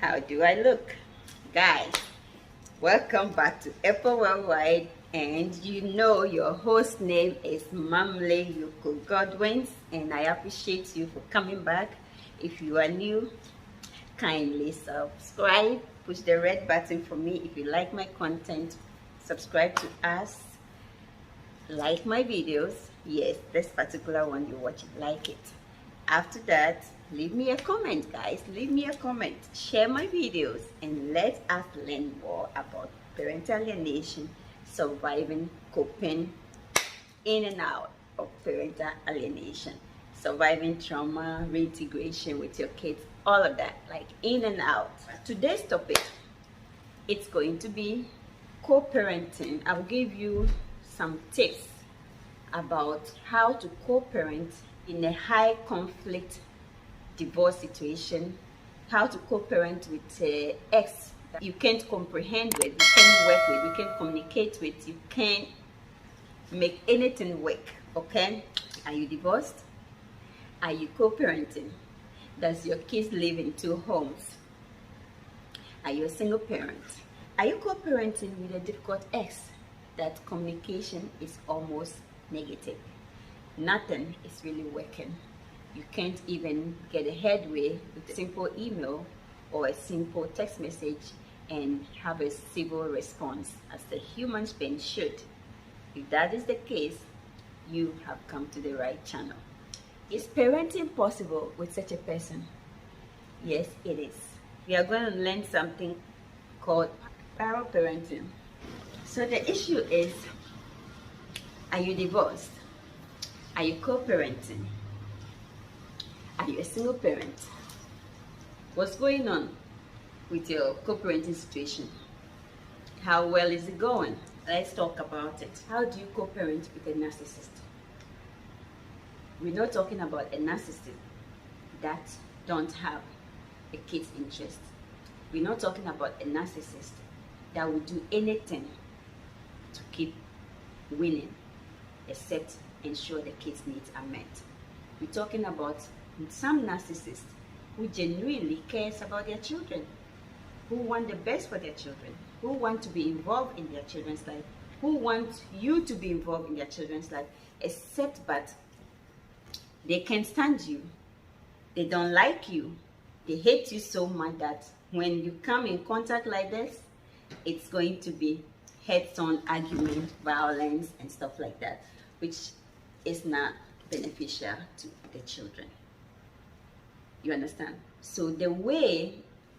How do I look? Guys, welcome back to Apple Worldwide, and you know your host name is Mamle Yuko Godwins, and I appreciate you for coming back. If you are new, kindly subscribe, push the red button for me if you like my content, subscribe to us, like my videos. Yes, this particular one you're watching, like it. After that, leave me a comment, guys. Leave me a comment, share my videos, and let us learn more about parental alienation, surviving, coping, in and out of parental alienation, surviving trauma, reintegration with your kids, all of that, like in and out. Today's topic, it's going to be co-parenting. I'll give you some tips about how to co-parent in a high conflict divorce situation, how to co-parent with ex that you can't comprehend with, you can't work with, you can't communicate with, you can't make anything work. Okay, are you divorced? Are you co-parenting? Does your kids live in two homes? Are you a single parent? Are you co-parenting with a difficult ex that communication is almost negative? Nothing is really working. You can't even get a headway with a simple email or a simple text message and have a civil response as the human being should. If that is the case, you have come to the right channel. Is parenting possible with such a person? Yes, it is. We are going to learn something called parallel parenting. So the issue is, are you divorced? Are you co-parenting? Are you a single parent? What's going on with your co-parenting situation? How well is it going? Let's talk about it. How do you co-parent with a narcissist? We're not talking about a narcissist that don't have a kid's interest. We're not talking about a narcissist that will do anything to keep winning except ensure the kids' needs are met. We're talking about some narcissists who genuinely cares about their children, who want the best for their children, who want to be involved in their children's life, who want you to be involved in their children's life, except but they can't stand you. They don't like you. They hate you so much that when you come in contact like this, it's going to be heads-on argument, violence, and stuff like that, which is not beneficial to the children. You understand? So the way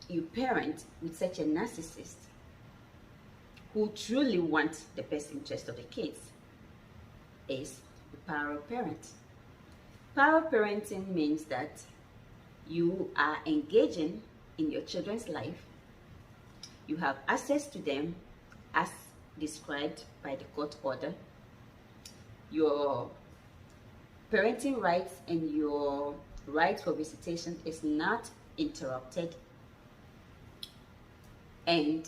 you parent with such a narcissist who truly wants the best interest of the kids is the parallel parent. Parallel parenting means that you are engaging in your children's life. You have access to them as described by the court order. Your parenting rights and your right for visitation is not interrupted, and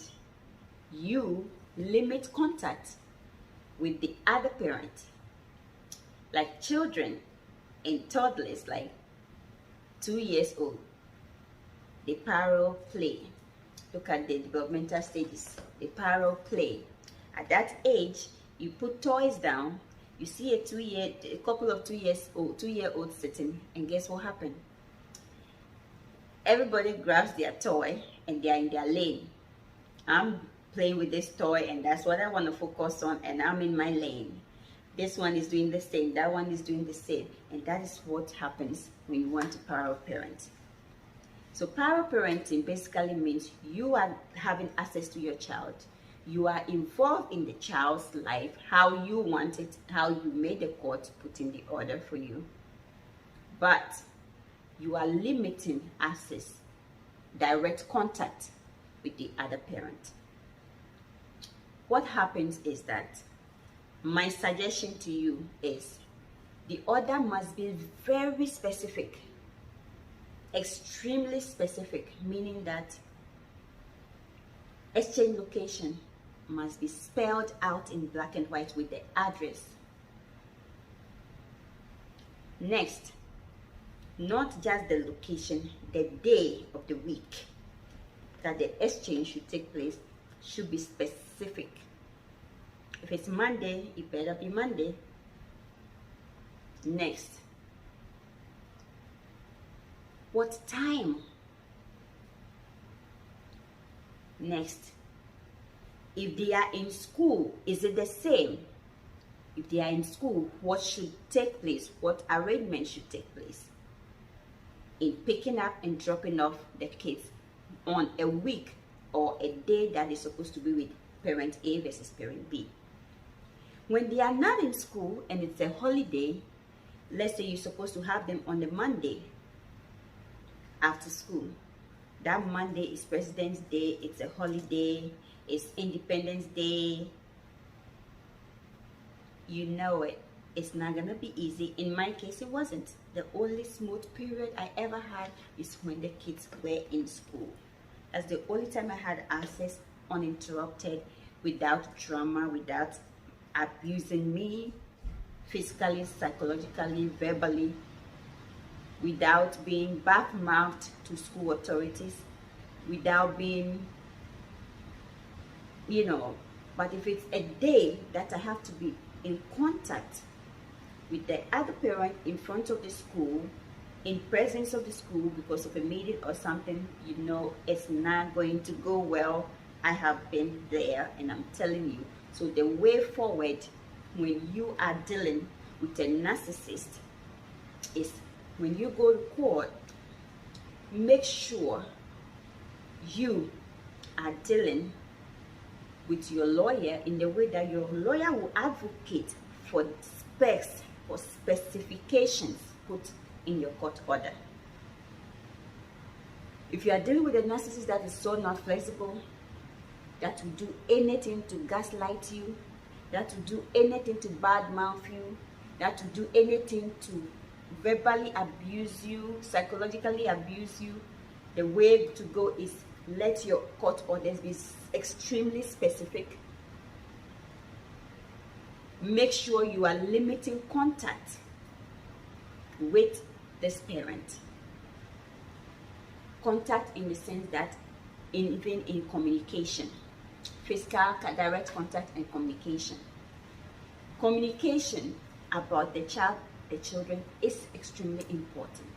you limit contact with the other parent. Like children and toddlers, like 2 years old, they parallel play. Look at the developmental stages. They parallel play. At that age, you put toys down. You see a couple of 2-year-olds sitting, and guess what happened? Everybody grabs their toy and they are in their lane. I'm playing with this toy and that's what I want to focus on, and I'm in my lane. This one is doing the same, that one is doing the same, and that is what happens when you want to parallel parent. So parallel parenting basically means you are having access to your child. You are involved in the child's life, how you want it, how you made the court put in the order for you. But you are limiting access, direct contact with the other parent. What happens is that my suggestion to you is the order must be very specific, extremely specific, meaning that exchange location must be spelled out in black and white with the address. Next, not just the location, the day of the week. that the exchange should take place should be specific. If it's Monday, it better be Monday. Next, what time? Next, if they are in school, is it the same? If they are in school, what should take place? What arrangement should take place in picking up and dropping off the kids on a week or a day that is supposed to be with parent A versus parent B? When they are not in school and it's a holiday, let's say you're supposed to have them on the Monday after school. That Monday is President's Day, it's a holiday, it's Independence Day. You know it. It's not gonna be easy. In my case, it wasn't. The only smooth period I ever had is when the kids were in school. That's the only time I had access uninterrupted, without drama, without abusing me physically, psychologically, verbally, without being back-mouthed to school authorities, without being, but if it's a day that I have to be in contact with the other parent in front of the school, in presence of the school because of a meeting or something, it's not going to go well. I have been there and I'm telling you. So the way forward when you are dealing with a narcissist is, when you go to court, make sure you are dealing with your lawyer in the way that your lawyer will advocate for specs, for specifications put in your court order. If you are dealing with a narcissist that is so not flexible, that will do anything to gaslight you, that will do anything to badmouth you, that will do anything to verbally abuse you, psychologically abuse you, the way to go is let your court orders be extremely specific. Make sure you are limiting contact with this parent. Contact in the sense that even in communication, physical, direct contact and communication. Communication about the child, the children is extremely important.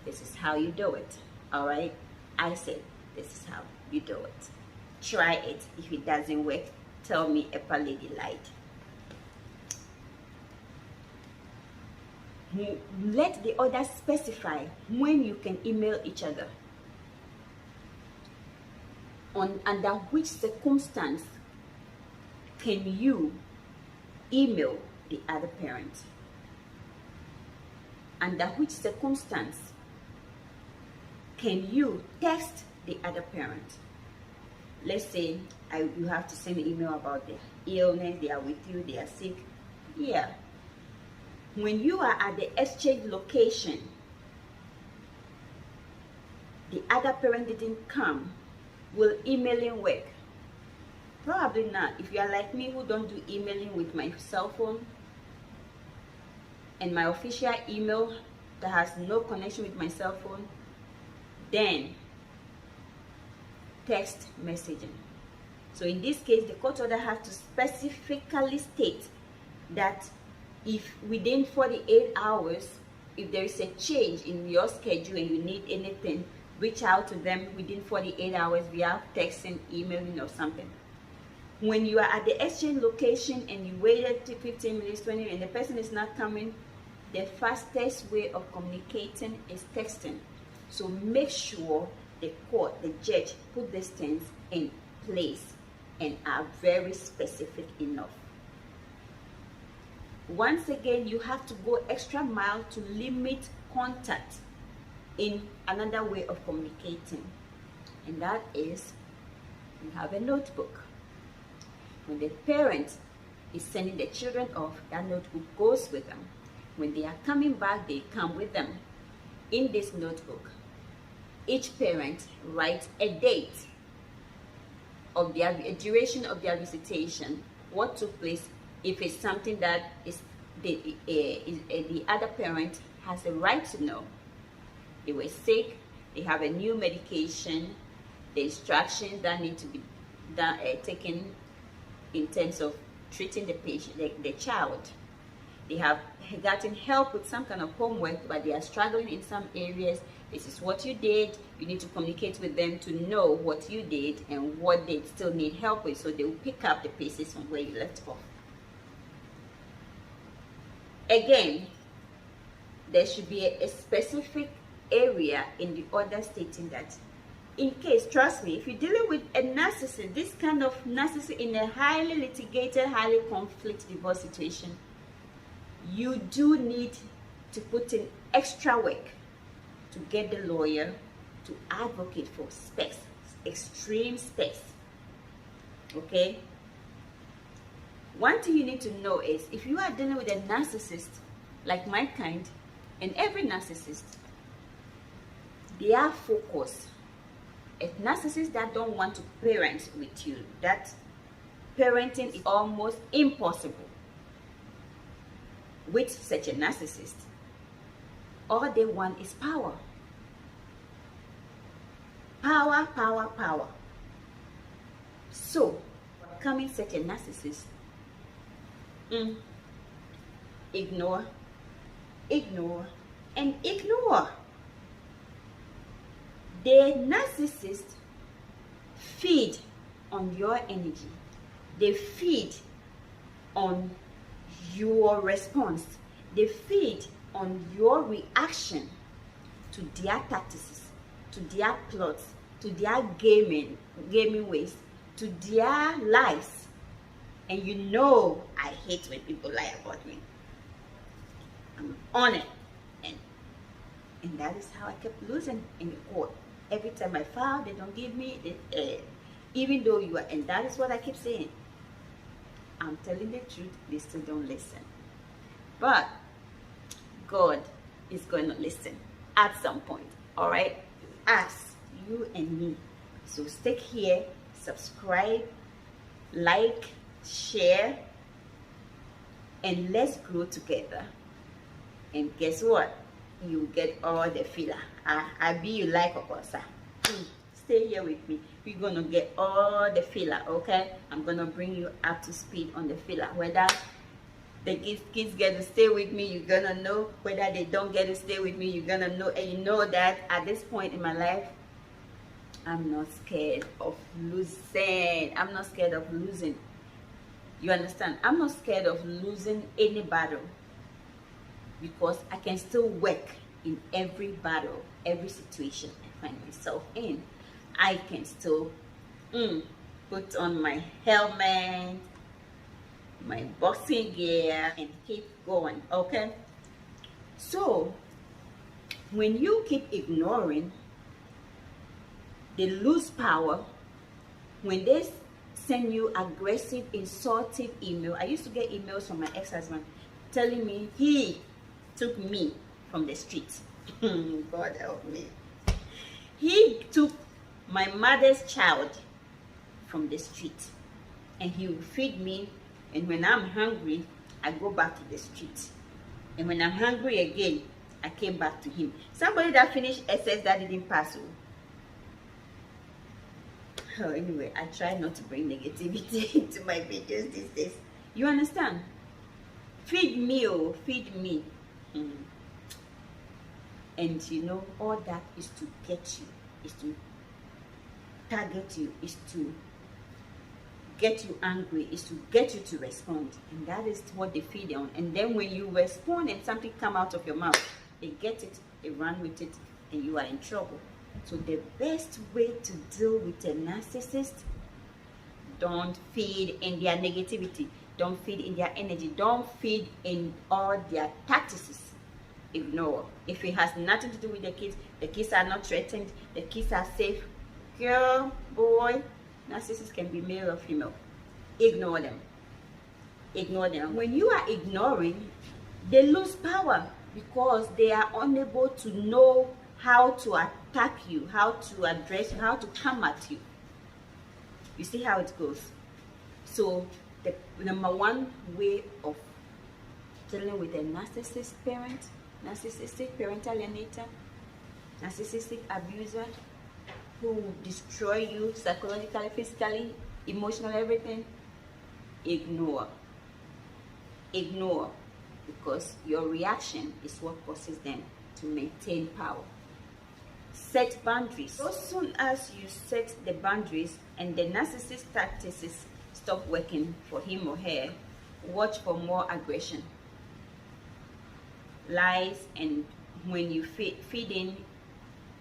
This is how you do it, all right? I said this is how you do it. Try it. If it doesn't work, tell me Epa Lady lied. Let the other specify when you can email each other, under which circumstance can you email the other parent, under which circumstance can you text the other parent. Let's say you have to send an email about their illness, they are with you, they are sick. Yeah. When you are at the exchange location, the other parent didn't come, will emailing work? Probably not. If you are like me who don't do emailing with my cell phone, and my official email that has no connection with my cell phone, then text messaging. So in this case, the court order has to specifically state that if within 48 hours, if there is a change in your schedule and you need anything, reach out to them within 48 hours via texting, emailing, or something. When you are at the exchange location and you waited 15 minutes, 20 minutes, and the person is not coming, the fastest way of communicating is texting. So make sure the court, the judge, put these things in place and are very specific enough. Once again, you have to go extra mile to limit contact in another way of communicating, and that is you have a notebook. When the parent is sending the children off, that notebook goes with them. When they are coming back, they come with them. In this notebook, each parent writes a date of a duration of their visitation, what took place. If it's something that is the other parent has a right to know. They were sick, they have a new medication, the instructions that need to be done, taken in terms of treating the patient, the child. They have gotten help with some kind of homework, but they are struggling in some areas. This is what you did. You need to communicate with them to know what you did and what they still need help with, so they will pick up the pieces from where you left off. Again, there should be a specific area in the order stating that, in case, trust me, if you're dealing with a narcissist, this kind of narcissist in a highly litigated, highly conflict divorce situation, you do need to put in extra work to get the lawyer to advocate for specs, extreme specs. Okay? One thing you need to know is, if you are dealing with a narcissist like my kind, and every narcissist, their focus, a narcissist that don't want to parent with you, that parenting is almost impossible with such a narcissist. All they want is power. Power, power, power. So, coming such a narcissist, ignore, ignore, and ignore. The narcissist feed on your energy. They feed on your response. They feed on your reaction to their tactics, to their plots, to their gaming ways, to their lies. And you know I hate when people lie about me. I'm on it. And that is how I kept losing in the court. Every time I filed, they don't give me, even though you are, and that is what I keep saying. I'm telling the truth, they still don't listen. But God is going to listen at some point, all right? Us, you and me. So stick here, subscribe, like, share, and let's grow together. And guess what? You get all the filler. I be you like a cosa. Stay here with me. We're gonna get all the filler, okay? I'm gonna bring you up to speed on the filler. Whether the kids get to stay with me, you're gonna know. Whether they don't get to stay with me, you're gonna know. And you know that at this point in my life, I'm not scared of losing. I'm not scared of losing. You understand? I'm not scared of losing any battle, because I can still work in every battle, every situation I find myself in. I can still put on my helmet, my boxing gear, and keep going, okay? So, when you keep ignoring, they lose power. When they send you aggressive, insultive email, I used to get emails from my ex-husband telling me he took me from the street. God help me. He took my mother's child from the street, and he will feed me, and when I'm hungry, I go back to the street, and when I'm hungry again, I came back to him. Somebody that finished SS that didn't pass. Oh, anyway, I try not to bring negativity into my videos these days. You understand? Feed me, oh, feed me. And you know, all that is to get you, is to target you, is to get you angry, is to get you to respond. And that is what they feed on. And then when you respond and something come out of your mouth, they get it, they run with it, and you are in trouble. So the best way to deal with a narcissist, don't feed in their negativity, don't feed in their energy, don't feed in all their tactics. Ignore. If it has nothing to do with the kids are not threatened, the kids are safe. Girl, boy, narcissists can be male or female. Ignore them. Ignore them. When you are ignoring, they lose power, because they are unable to know how to attack you, how to address you, how to come at you. You see how it goes? So the number one way of dealing with a narcissist parent, narcissistic parental alienator, narcissistic abuser, who will destroy you psychologically, physically, emotionally, everything, ignore. Ignore, because your reaction is what causes them to maintain power. Set boundaries. As soon as you set the boundaries and the narcissist tactics stop working for him or her, watch for more aggression, lies, and when you feed in,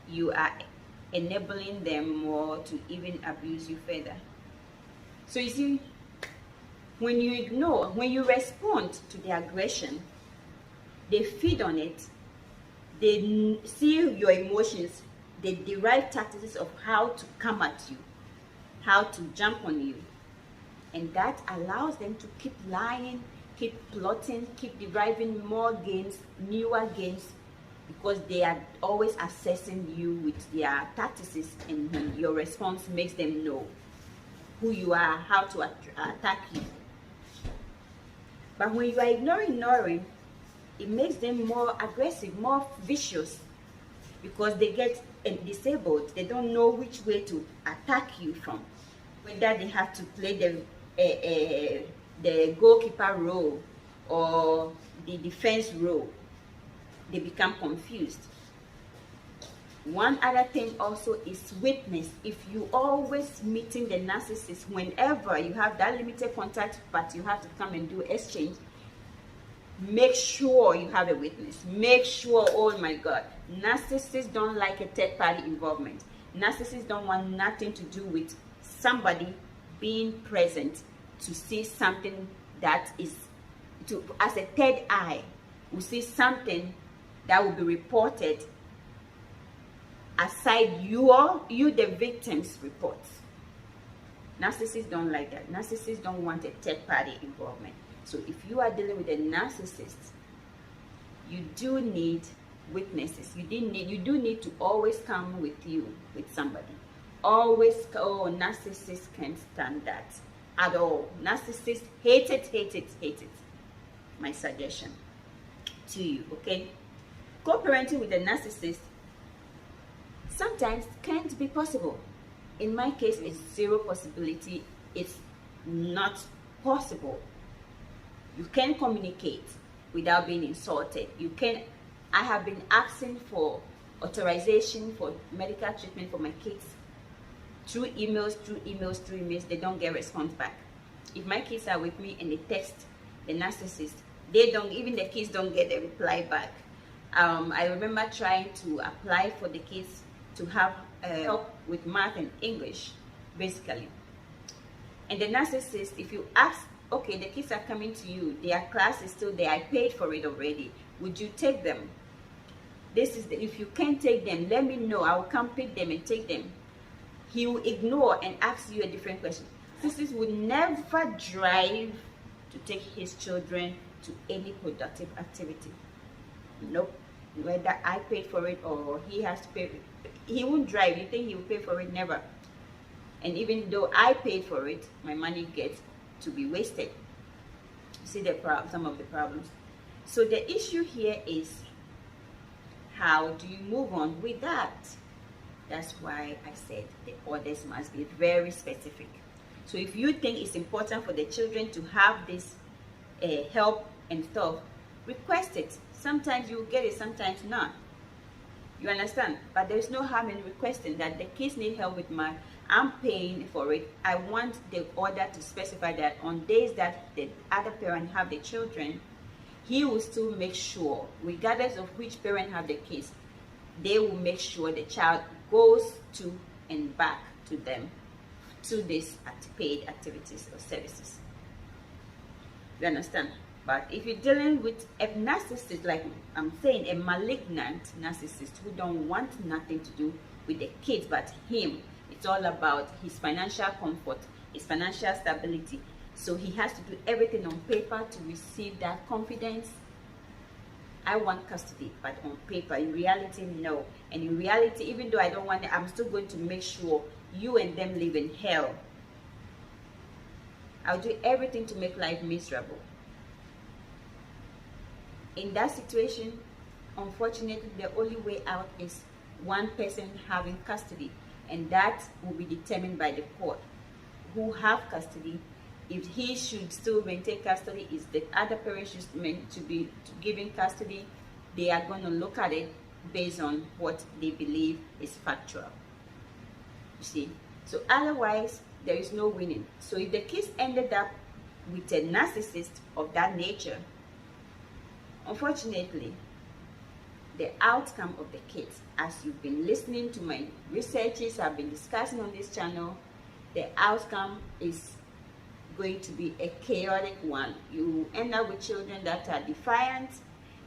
you are enabling them more to even abuse you further. So you see, when you ignore, when you respond to the aggression, they feed on it, they see your emotions, they derive tactics of how to come at you, how to jump on you, and that allows them to keep lying, keep plotting, keep deriving more gains, newer gains, because they are always assessing you with their tactics, and your response makes them know who you are, how to attack you. But when you are ignoring, it makes them more aggressive, more vicious, because they get disabled. They don't know which way to attack you from, whether they have to play the goalkeeper role or the defense role. They become confused. One other thing also is witness. If you always meeting the narcissist, whenever you have that limited contact, but you have to come and do exchange, make sure you have a witness. Make sure, oh my God, narcissists don't like a third party involvement. Narcissists don't want nothing to do with somebody being present to see something that is, as a third eye, will see something that will be reported aside you the victim's reports. Narcissists don't like that. Narcissists don't want a third party involvement. So if you are dealing with a narcissist, you do need witnesses. You do need to always come with somebody. Always. Oh, narcissists can't stand that at all. Narcissists hate it. My suggestion to you, okay? Co-parenting with a narcissist sometimes can't be possible. In my case, it's zero possibility. It's not possible. You can communicate without being insulted. I have been asking for authorization for medical treatment for my kids through emails. They don't get response back. If my kids are with me and they text the narcissist, even the kids don't get a reply back. I remember trying to apply for the kids to have help with math and English, basically. And the narcissist, if you ask, okay, the kids are coming to you, their class is still there, I paid for it already, would you take them? If you can't take them, let me know, I will come pick them and take them. He will ignore and ask you a different question. Narcissists would never drive to take his children to any productive activity. Nope. Whether I paid for it or he has to pay, he won't drive. You think he will pay for it? Never. And even though I paid for it, my money gets to be wasted. See some of the problems. So the issue here is, how do you move on with that? That's why I said the orders must be very specific. So if you think it's important for the children to have this help and stuff, request it. Sometimes you will get it, sometimes not. You understand? But there's no harm in requesting that the kids need help with math. I'm paying for it. I want the order to specify that on days that the other parent have the children, he will still make sure, regardless of which parent have the kids, they will make sure the child goes to and back to them to these paid activities or services. You understand? But if you're dealing with a narcissist, like I'm saying, a malignant narcissist who don't want nothing to do with the kids but him, it's all about his financial comfort, his financial stability. So he has to do everything on paper to receive that confidence. I want custody, but on paper. In reality, no. And in reality, even though I don't want it, I'm still going to make sure you and them live in hell. I'll do everything to make life miserable. In that situation, unfortunately, the only way out is one person having custody. and that will be determined by the court who have custody. If he should still maintain custody, is the other parent should meant to be given custody. They are going to look at it based on what they believe is factual. You see, so otherwise there is no winning. So if the kids ended up with a narcissist of that nature, unfortunately, the outcome of the kids, as you've been listening to my researches, I've been discussing on this channel, the outcome is going to be a chaotic one. You end up with children that are defiant.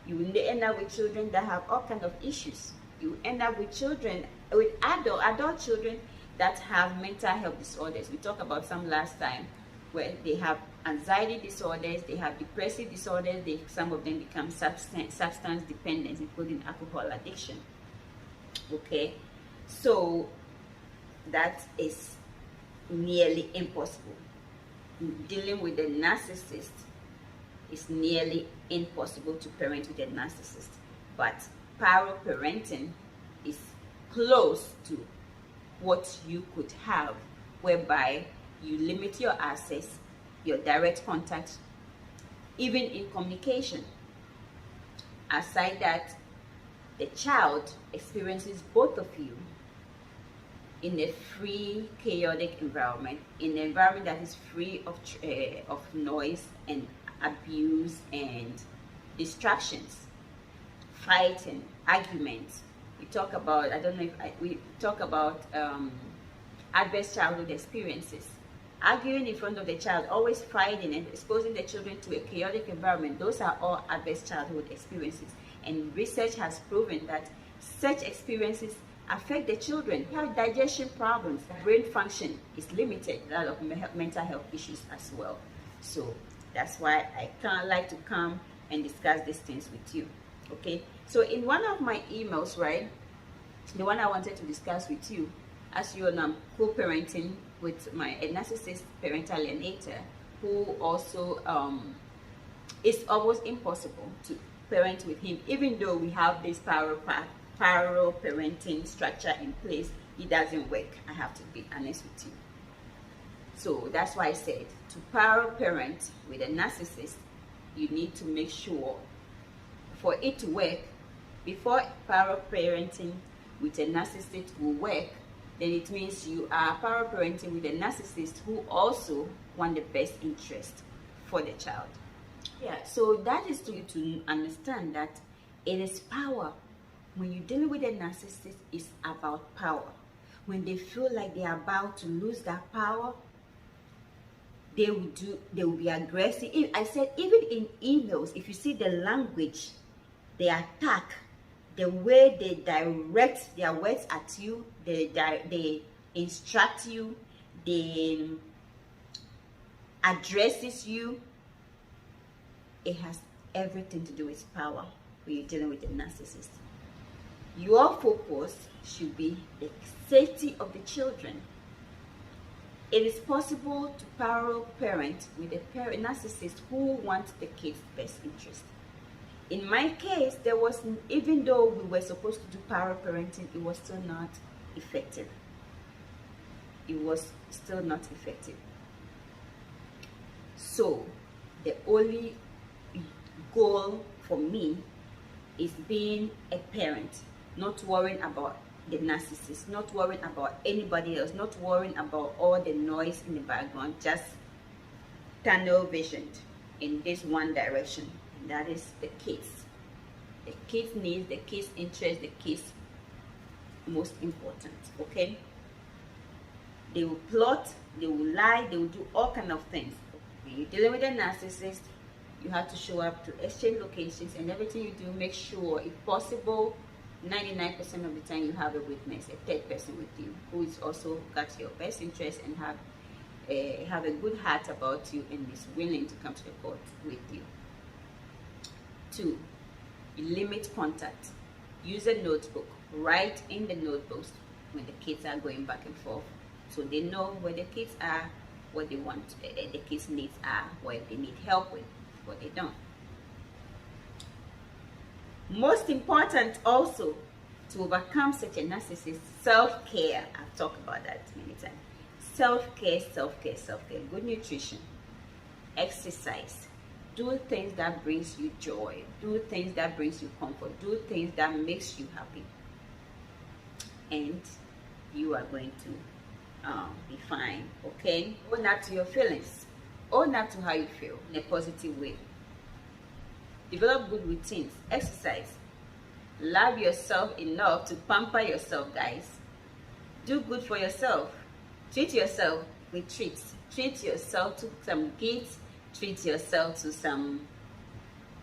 You end up with children that have all kinds of issues. You end up with children, with adult children that have mental health disorders. We talked about some last time, where they have anxiety disorders, they have depressive disorders, some of them become substance dependence, including alcohol addiction. Okay, so that is nearly impossible. Dealing with a narcissist is nearly impossible to parent with a narcissist, but power parenting is close to what you could have, whereby you limit your access, your direct contact, even in communication. Aside that, the child experiences both of you in a free, chaotic environment, in an environment that is free of noise and abuse and distractions, fighting, arguments. We talk about, we talk about adverse childhood experiences. Arguing in front of the child, always fighting and exposing the children to a chaotic environment, those are all adverse childhood experiences. And research has proven that such experiences affect the children. They have digestion problems, brain function is limited, a lot of mental health issues as well. So that's why I kind of like to come and discuss these things with you. Okay, so in one of my emails, right, the one I wanted to discuss with you, as you know, I'm co-parenting with a narcissist parental alienator, who also it's almost impossible to parent with him, even though we have this parallel parenting structure in place. It doesn't work. I have to be honest with you. So that's why I said, to parallel parent with a narcissist, you need to make sure, for it to work, before parallel parenting with a narcissist will work, then it means you are parallel parenting with a narcissist who also want the best interest for the child. Yeah, so that is to understand that it is power. When you're dealing with a narcissist, it's about power. When they feel like they are about to lose that power, they will be aggressive. I said, even in emails, if you see the language, they attack, the way they direct their words at you, they instruct you, they addresses you, it has everything to do with power when you're dealing with a narcissist. Your focus should be the safety of the children. It is possible to parallel parent with a narcissist who wants the kid's best interest. In my case, there was, even though we were supposed to do parallel parenting, it was still not effective. It was still not effective. So the only goal for me is being a parent, not worrying about the narcissist, not worrying about anybody else, not worrying about all the noise in the background, just tunnel visioned in this one direction, and that is the kids. The kids' needs, the kids' interest, the kids' most important. Okay, they will plot, they will lie, they will do all kinds of things. When you're dealing with a narcissist, you have to show up to exchange locations, and everything you do, make sure, if possible, 99% of the time you have a witness, a third person with you, who is also got your best interest and have a good heart about you and is willing to come to the court with you. 2, you limit contact. Use a notebook. Write in the notebooks when the kids are going back and forth, so they know where the kids are, what they want, the kids' needs are, what they need help with, what they don't. Most important also, To overcome such a narcissist, self-care. I've talked about that many times. Self-care, self-care, self-care. Good nutrition, exercise. Do things that brings you joy. Do things that brings you comfort. Do things that makes you happy. And you are going to be fine, okay? Own up to your feelings. Own up to how you feel in a positive way. Develop good routines. Exercise. Love yourself enough to pamper yourself, guys. Do good for yourself. Treat yourself with treats. Treat yourself to some gifts. Treat yourself to some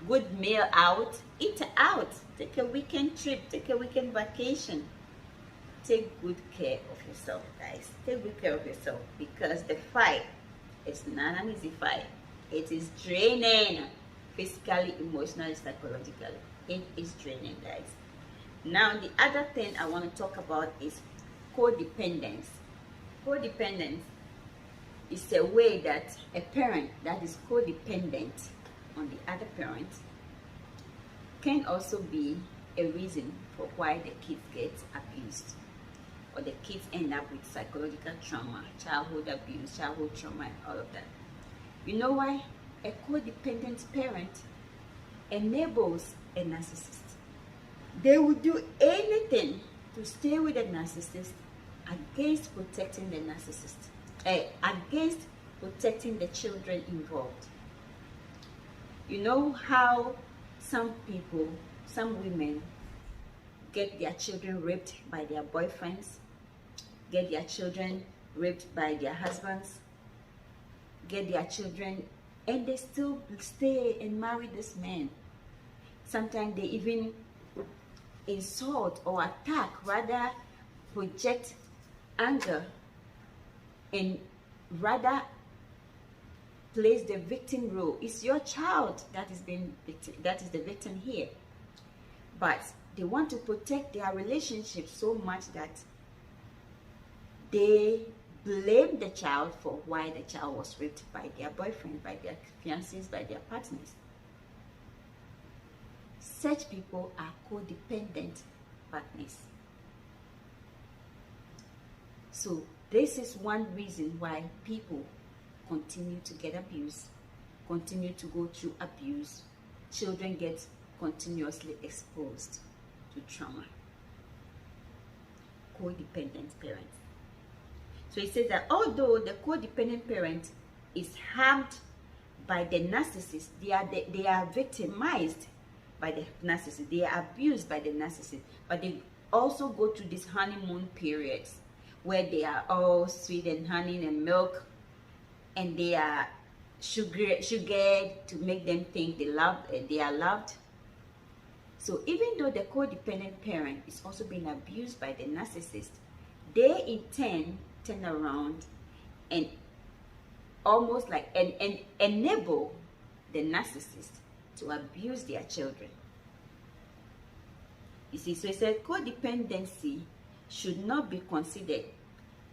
good meal out. Eat out. Take a weekend trip. Take a weekend vacation. Take good care of yourself, guys. Take good care of yourself, because the fight is not an easy fight. It is draining, physically, emotionally, psychologically. It is draining, guys. Now, the other thing I want to talk about is codependence. Codependence is a way that a parent that is codependent on the other parent can also be a reason for why the kids get abused, or the kids end up with psychological trauma, childhood abuse, childhood trauma, and all of that. You know why? A codependent parent enables a narcissist. They will do anything to stay with a narcissist against protecting the narcissist, against protecting the children involved. You know how some people, some women, get their children raped by their boyfriends, get their children raped by their husbands, get their children, and they still stay and marry this man. Sometimes they even insult or attack, rather project anger, and rather plays the victim role. It's your child that is the victim here, but they want to protect their relationship so much that they blame the child for why the child was raped by their boyfriend, by their fiancés, by their partners. Such people are codependent partners. So this is one reason why people continue to get abused, continue to go through abuse. Children get continuously exposed to trauma. Codependent parents. So it says that although the codependent parent is harmed by the narcissist, they are victimized by the narcissist, they are abused by the narcissist, but they also go through these honeymoon periods where they are all sweet and honey and milk, and they are sugared to make them think they are loved. So even though the codependent parent is also being abused by the narcissist, they in turn around and almost like and enable the narcissist to abuse their children. You see, so it said codependency should not be considered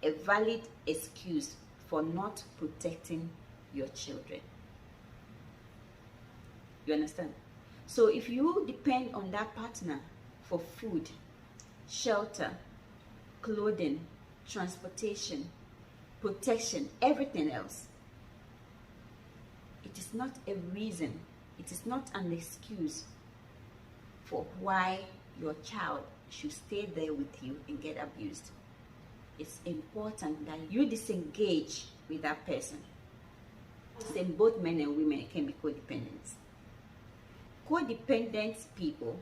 a valid excuse for not protecting your children. You understand? So if you depend on that partner for food, shelter, clothing, transportation, protection, everything else, it is not a reason, it is not an excuse for why your child should stay there with you and get abused. It's important that you disengage with that person. Same, both men and women can be codependent. Codependent people,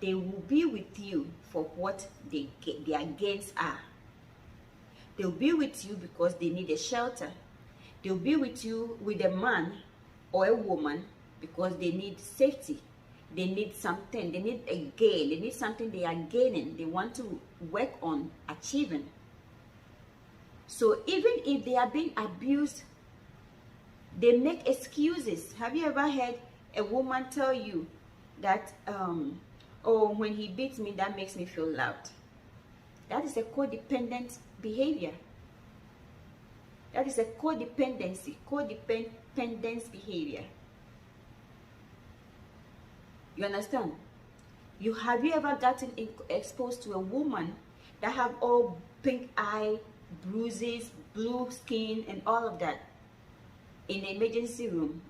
they will be with you for what their gains are. They'll be with you because they need a shelter. They'll be with you with a man or a woman because they need safety. They need something. They need a gain. They need something they are gaining. They want to work on achieving. So even if they are being abused, they make excuses. Have you ever heard a woman tell you that, oh, when he beats me, that makes me feel loved? That is a codependent behavior. That is a codependency, codependence behavior. You understand? Have you ever gotten exposed to a woman that have all pink eye, bruises, blue skin, and all of that in the emergency room?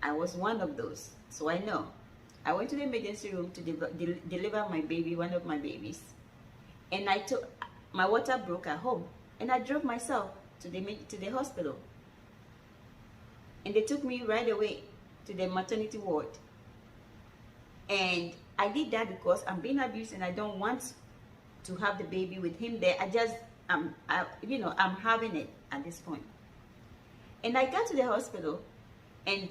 I was one of those, so I know. I went to the emergency room to deliver my baby, one of my babies, and my water broke at home, and I drove myself to the hospital, and they took me right away to the maternity ward. And I did that because I'm being abused and I don't want to have the baby with him there. I'm having it at this point. And I got to the hospital, and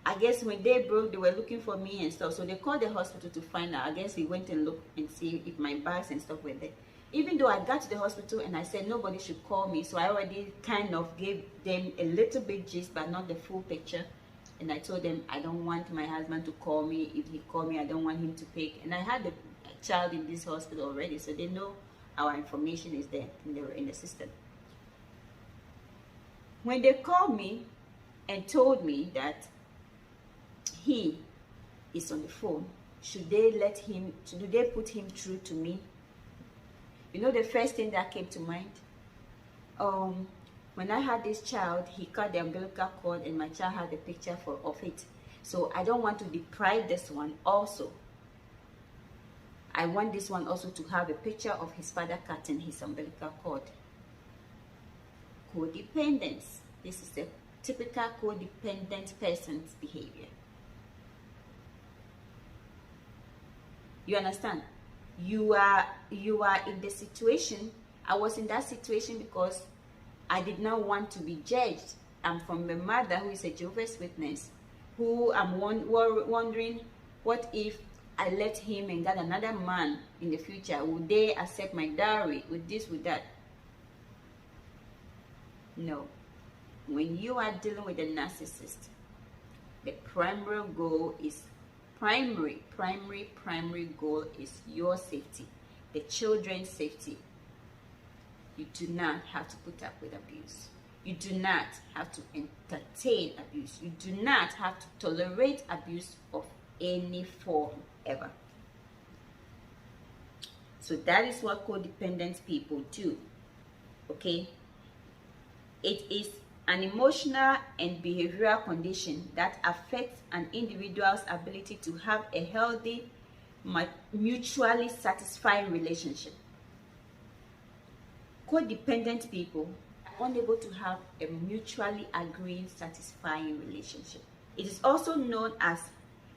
I guess when they broke, they were looking for me and stuff. So they called the hospital to find out. I guess he went and looked and see if my bags and stuff were there. Even though I got to the hospital and I said nobody should call me, so I already kind of gave them a little bit gist, but not the full picture. And I told them I don't want my husband to call me. If he called me, I don't want him to pick. And I had a child in this hospital already, so they know our information is there in the system. When they called me and told me that he is on the phone, should they put him through to me? You know the first thing that came to mind? When I had this child, he cut the umbilical cord and my child had a picture of it. So I don't want to deprive this one also. I want this one also to have a picture of his father cutting his umbilical cord. Codependence. This is a typical codependent person's behavior. You understand? You are in the situation. I was in that situation because I did not want to be judged. I'm from a mother who is a Jehovah's Witness, who I'm wondering, what if I let him and got another man in the future? Would they accept my dowry? With this, with that? No. When you are dealing with a narcissist, the primary goal is primary goal is your safety, the children's safety. You do not have to put up with abuse. You do not have to entertain abuse. You do not have to tolerate abuse of any form ever. So that is what codependent people do. Okay? It is an emotional and behavioral condition that affects an individual's ability to have a healthy, mutually satisfying relationship. Codependent people are unable to have a mutually agreeing, satisfying relationship. It is also known as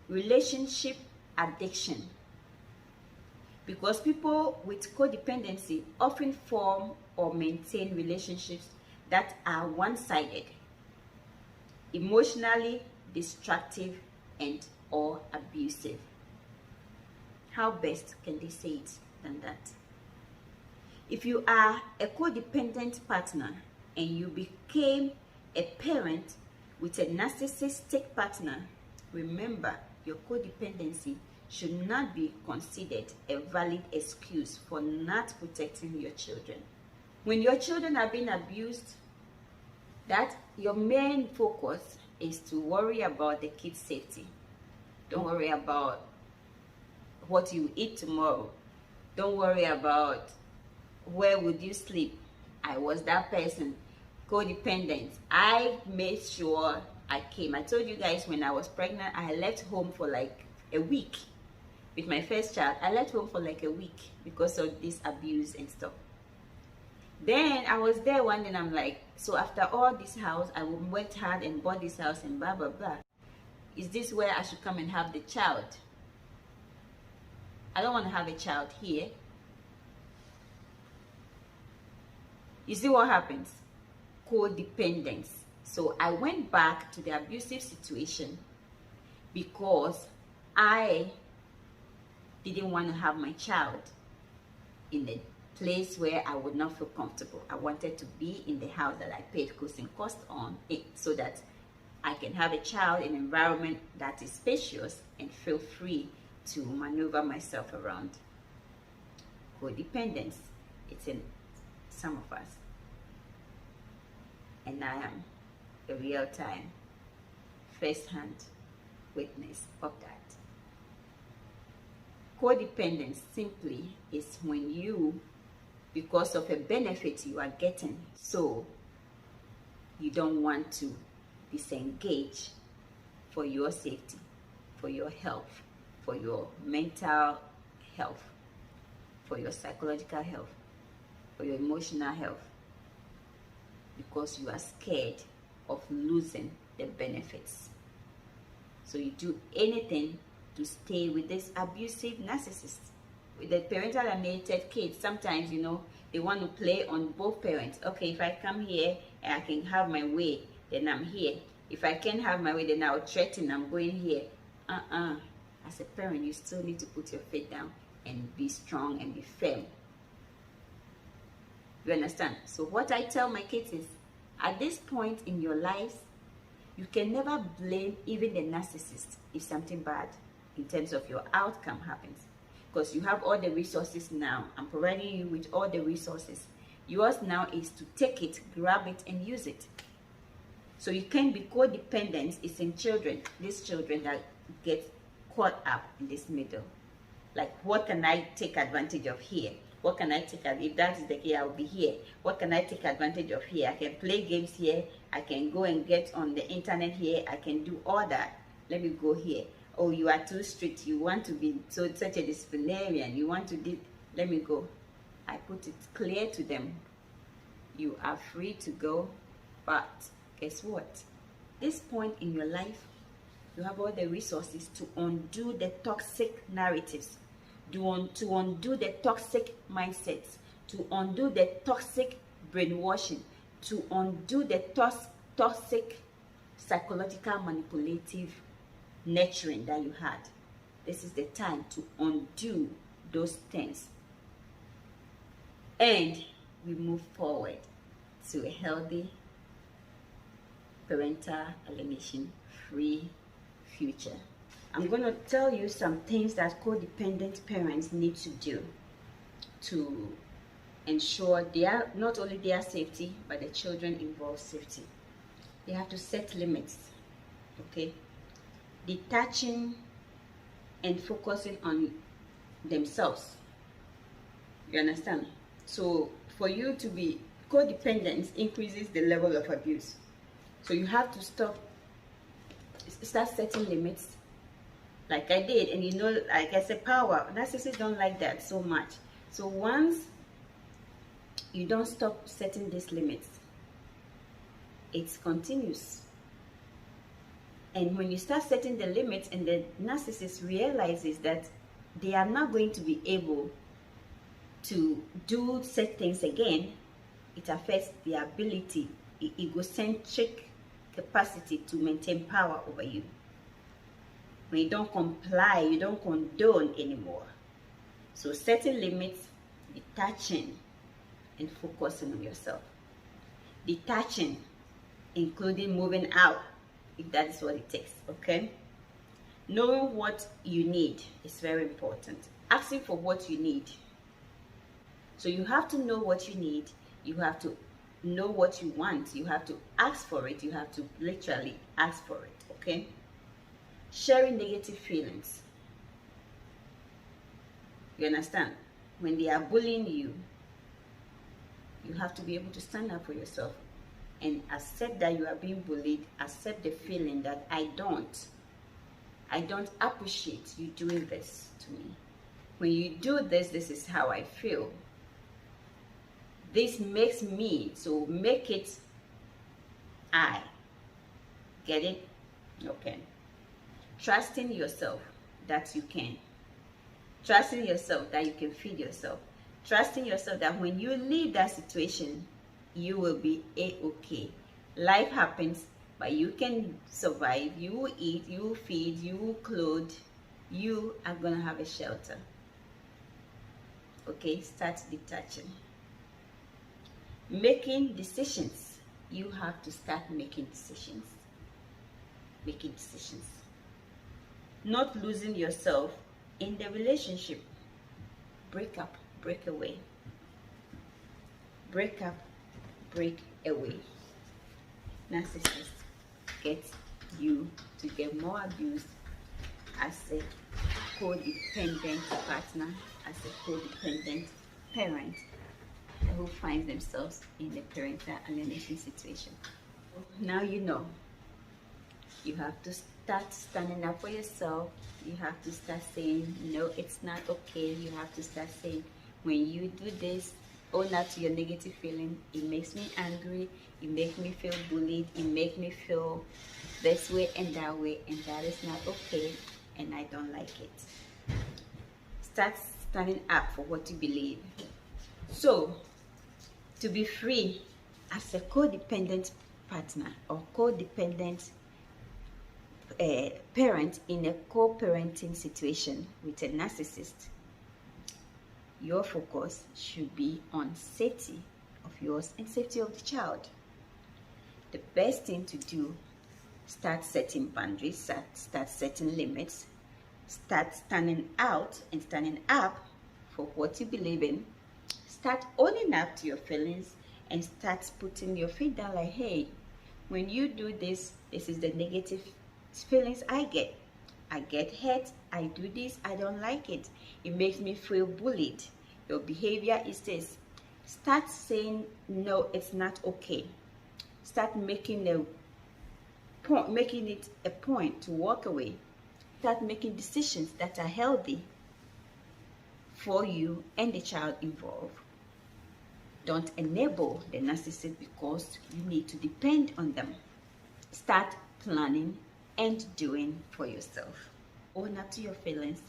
relationship addiction, because people with codependency often form or maintain relationships that are one-sided, emotionally destructive, and or abusive. How best can they say it than that? If you are a codependent partner and you became a parent with a narcissistic partner, remember your codependency should not be considered a valid excuse for not protecting your children. When your children are being abused, that your main focus is to worry about the kids' safety. Don't worry about what you eat tomorrow. Don't worry about where would you sleep. I was that person, codependent. I made sure I came. I told you guys when I was pregnant, I left home for like a week. With my first child, I left home for like a week because of this abuse and stuff. Then I was there one day and I'm like, so after all this house, I worked hard and bought this house and blah, blah, blah. Is this where I should come and have the child? I don't want to have a child here. You see what happens? Codependence. So I went back to the abusive situation because I didn't want to have my child in the place where I would not feel comfortable. I wanted to be in the house that I paid closing cost on it, so that I can have a child in an environment that is spacious and feel free to maneuver myself around. Codependence, it's in some of us. And I am a real-time, first-hand witness of that. Codependence simply is when you, because of a benefit you are getting, so you don't want to disengage for your safety, for your health, for your mental health, for your psychological health, for your emotional health, because you are scared of losing the benefits. So you do anything to stay with this abusive narcissist. With the parental alienated kids, sometimes, they want to play on both parents. Okay, if I come here and I can have my way, then I'm here. If I can't have my way, then I'll threaten I'm going here. As a parent, you still need to put your feet down and be strong and be firm. You understand? So what I tell my kids is, at this point in your life, you can never blame even the narcissist if something bad in terms of your outcome happens. Because you have all the resources now. I'm providing you with all the resources. Yours now is to take it, grab it, and use it. So you can't be codependent. It's in children. These children that get caught up in this middle. Like, what can I take advantage of here? What can I take advantage? If that is the case, I'll be here. What can I take advantage of here? I can play games here. I can go and get on the internet here. I can do all that. Let me go here. Oh, you are too strict. You want to be such a disciplinarian. You want to do. Let me go. I put it clear to them. You are free to go, but guess what? This point in your life, you have all the resources to undo the toxic narratives, to undo the toxic mindsets, to undo the toxic brainwashing, to undo the toxic psychological manipulative nurturing that you had. This is the time to undo those things. And we move forward to a healthy, parental alienation free future. I'm going to tell you some things that codependent parents need to do to ensure not only their safety, but the children involved safety. They have to set limits, okay? Detaching and focusing on themselves. You understand? So for you to be codependent increases the level of abuse. So you have to start setting limits, like I did. And like I said, power, narcissists don't like that so much. So once you don't stop setting these limits, it continues. And when you start setting the limits and the narcissist realizes that they are not going to be able to do such things again, it affects their ability, egocentric capacity to maintain power over you. When you don't comply, you don't condone anymore. So setting limits, detaching, and focusing on yourself. Detaching, including moving out, if that is what it takes, okay? Knowing what you need is very important. Asking for what you need. So you have to know what you need. You have to know what you want. You have to ask for it. You have to literally ask for it, okay? Sharing negative feelings. You understand? When they are bullying you, you have to be able to stand up for yourself and accept that you are being bullied. Accept the feeling that I don't appreciate you doing this to me. When you do this, this is how I feel. This makes me, so make it I. Get it? Okay. Trusting yourself that you can. Trusting yourself that you can feed yourself. Trusting yourself that when you leave that situation, you will be a-okay. Life happens, but you can survive. You will eat, you will feed, you will clothe. You are going to have a shelter. Okay, start detaching. Making decisions. You have to start making decisions. Making decisions. Not losing yourself in the relationship. Break up, break away. Break up, break away. Narcissists get you to get more abused as a codependent partner, as a codependent parent who finds themselves in a parental alienation situation. Now you know. You have to start standing up for yourself. You have to start saying, no, it's not okay. You have to start saying, when you do this, own up to your negative feeling. It makes me angry. It makes me feel bullied. It makes me feel this way and that way, and that is not okay, and I don't like it. Start standing up for what you believe. So, to be free as a codependent partner or codependent parent in a co-parenting situation with a narcissist, your focus should be on safety of yours and safety of the child. The best thing to do, start setting boundaries, start setting limits, start standing out and standing up for what you believe in. Start owning up to your feelings and start putting your feet down like, hey, when you do this, this is the negative feelings I get. I get hurt. I do this. I don't like it. It makes me feel bullied. Your behavior is this. Start saying, no, it's not okay. Start making it a point to walk away. Start making decisions that are healthy for you and the child involved. Don't enable the narcissist because you need to depend on them. Start planning and doing for yourself. Own up to your feelings.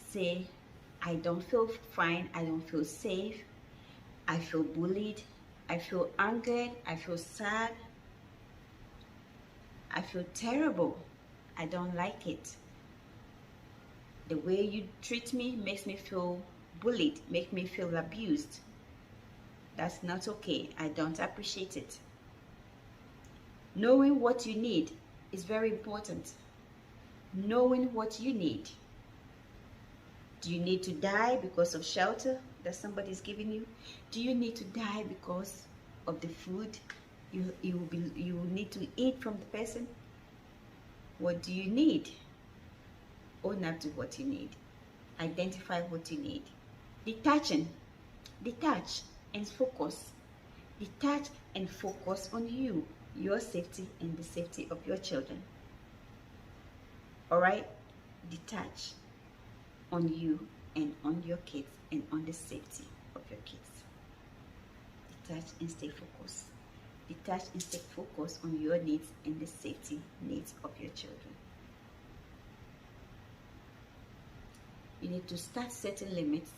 Say, I don't feel fine. I don't feel safe. I feel bullied. I feel angered. I feel sad. I feel terrible. I don't like it. The way you treat me makes me feel bullied, makes me feel abused. That's not okay. I don't appreciate it. Knowing what you need is very important. Knowing what you need. Do you need to die because of shelter that somebody's giving you? Do you need to die because of the food you need to eat from the person? What do you need? Own up to what you need. Identify what you need. Detach and focus. Detach and focus on you, your safety, and the safety of your children. All right? Detach on you and on your kids and on the safety of your kids. Detach and stay focused. Detach and stay focused on your needs and the safety needs of your children. You need to start setting limits.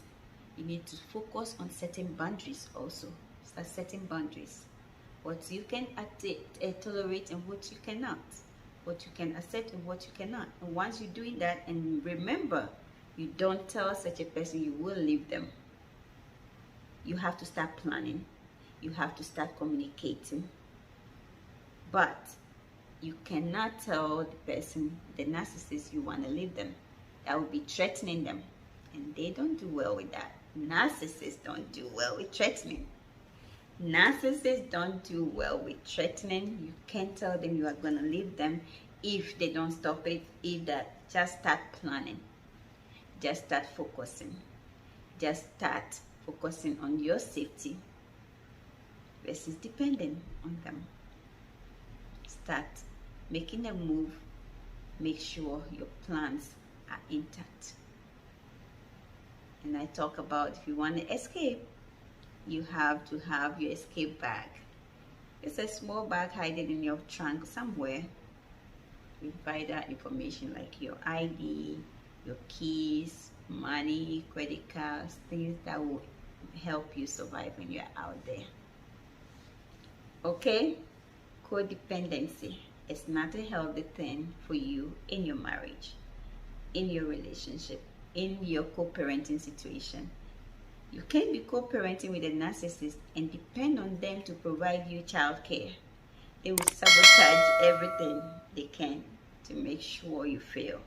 You need to focus on setting boundaries also. Start setting boundaries. What you can tolerate and what you cannot. What you can accept and what you cannot. And once you're doing that, and remember, you don't tell such a person you will leave them. You have to start planning. You have to start communicating. But you cannot tell the person, the narcissist, you want to leave them. That would be threatening them. And they don't do well with that. Narcissists don't do well with threatening. Narcissists don't do well with threatening. You can't tell them you are going to leave them if they don't stop it. Just start planning. Just start focusing. Just start focusing on your safety versus depending on them. Start making a move. Make sure your plans are intact. And I talk about, if you want to escape, you have to have your escape bag. It's a small bag hidden in your trunk somewhere with vital information like your ID, your keys, money, credit cards, things that will help you survive when you're out there. Okay? Codependency is not a healthy thing for you in your marriage, in your relationship, in your co-parenting situation. You can't be co-parenting with a narcissist and depend on them to provide you child care. They will sabotage everything they can to make sure you fail,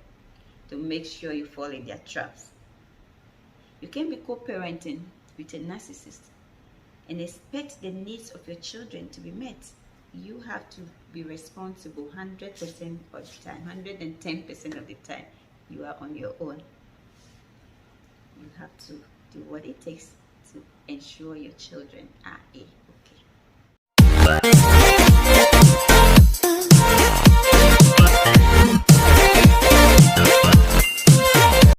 to make sure you fall in their traps. You can't be co-parenting with a narcissist and expect the needs of your children to be met. You have to be responsible 100% of the time, 110% of the time. You are on your own. you have to do what it takes to ensure your children are A. Okay.